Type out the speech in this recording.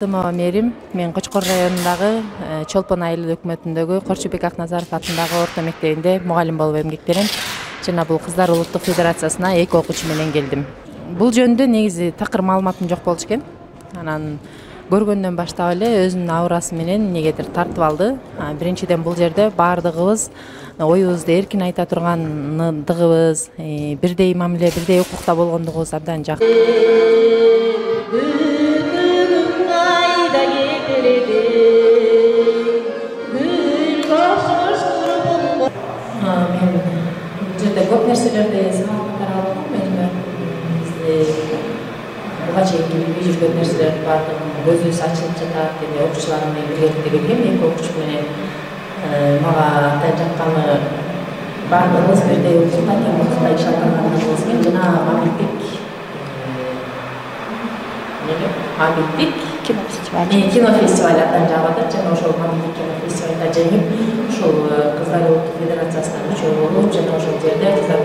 Мерим, мен Кочкор районундагы Чолпон айыл өкмөтүндөгү Корчубек Акназаров атындагы орто мектебинде мугалим болуп эмгектенем. Жана бул Кыздар улуттук федерациясына 2 окуучу менен келдим. Бул жөнүндө негизи такыр маалыматым жок болчу экен. Анан көргөндөн баштап эле өзүнүн аурасы менен негедир тартып алды. Биринчиден бул жерде баардыгыбыз оюбузду эркин айта тургандыгыбыз, бирдей мамиле, бирдей укукта болгондугубуз абдан жакшы. Көп нерселерди сабактар алып буга чейинки билбей жүргөн нерселердин баардыгын көзүбүз ачылып жатат. Эми окуучуларым менен биргеликте келгем, 2 окуучу менен мага атайын жатканы баардыгыбыз бирдей укукта тең укукта иш алып барганыбыз менен жана Мамилдик кино фестивали атынан жагып атат. Жана ошол Мамилдик кино фестивалында жеңип, ошол Кыздар улуттук федерациясына мүчө болуп, жана ошол жерде кыздар